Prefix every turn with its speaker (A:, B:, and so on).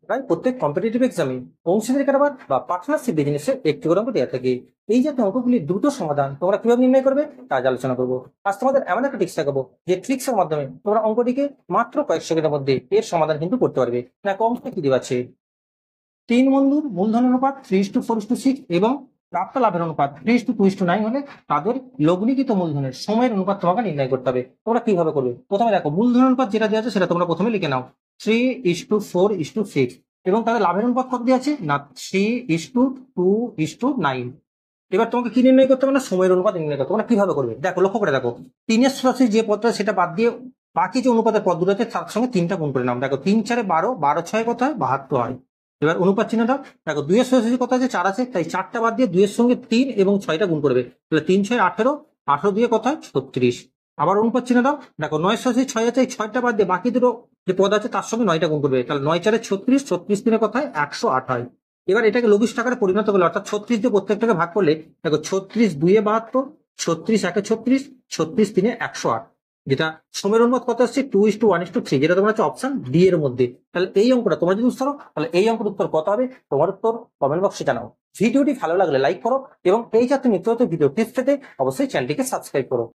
A: প্রায় প্রত্যেক কম্পিটিটিভ এক্সামে অংশীদারি কারবার বা পার্টনারশিপ বিজনেসের একটি করে অঙ্ক দেওয়া থাকে। এই জাতীয় অঙ্কগুলির দ্রুত সমাধান তোমরা কিভাবে নির্ণয় করবে তা আজ আলোচনা করবো। আজ তোমাদের এমন একটা ট্রিক্স দেখাবো যে ট্রিক্সের মাধ্যমে তোমরা অঙ্কটিকে মাত্র কয়েক সেকেন্ডের মধ্যে এর সমাধান কিন্তু করতে পারবে। দেখো অঙ্কটা কি দেওয়া আছে, তিন বন্ধুর মূলধন অনুপাত 3:4:6 এবং প্রাপ্ত লাভের অনুপাত 3:2:9 হলে তাদের লগ্নিকৃত মূলধনের সময়ের অনুপাত তোমাকে নির্ণয় করতে হবে। তোমরা কিভাবে করবে? প্রথমে দেখো মূলধন অনুপাত যেটা দেওয়া আছে সেটা তোমরা প্রথমে লিখে নাও 3:4:6 এবং তাদের লাভের অনুপাত কত দেওয়া আছে না 3:2:9। এবার তোমাকে কি নির্ণয় করতে হবে না সময়ের অনুপাত নির্ণয় করতে। তোমরা কিভাবে করবে দেখো, লক্ষ্য করে দেখো, তিনের সাথে যে পদটা সেটা বাদ দিয়ে বাকি যে অনুপাতের পদ দুটো আছে তার সঙ্গে 3টা গুণ করে নাও। দেখো 3×4=12, 12×6 কত হয় 72 হয়। এবার অনুপাত চিহ্ন দাও। দেখো 2-এর সরাসরি কত আছে 4 আছে, তাই 4টা বাদ দিয়ে 2-এর সঙ্গে 3 এবং 6টা গুণ করবে, তাহলে 3×6=18, 18 দিয়ে কত হয় 36। আবার অনুপাত চিহ্ন দাও। দেখো 9-এর সরাসরি 6 আছে, 6টা বাদ দিয়ে বাকি দুটো যে পদ আছে তার সঙ্গে 9টা গুণ করবে, তাহলে 9×4=36, 36 দিনে কত হয় 108 হয়। এবার এটাকে লঘিষ্ঠ আকারে পরিণত করলে অর্থাৎ 36 দিয়ে প্রত্যেকটাকে ভাগ করলে দেখো 36×2=72, 36×1=36, 36×3=108, যেটা সময়ের অনুপাত কত আসছে 2:1:3, যেটা তোমার হচ্ছে অপশন ডি এর মধ্যে। তাহলে এই অঙ্কটা তোমরা যদি উত্তর তাহলে এই অঙ্কের উত্তর কত হবে তোমার উত্তর কমেন্ট বক্সে জানাও। ভিডিওটি ভালো লাগলে লাইক করো এবং এই জাতীয় নিত্য নতুন ভিডিও টিপস পেতে অবশ্যই চ্যানেলটিকে সাবস্ক্রাইব করো।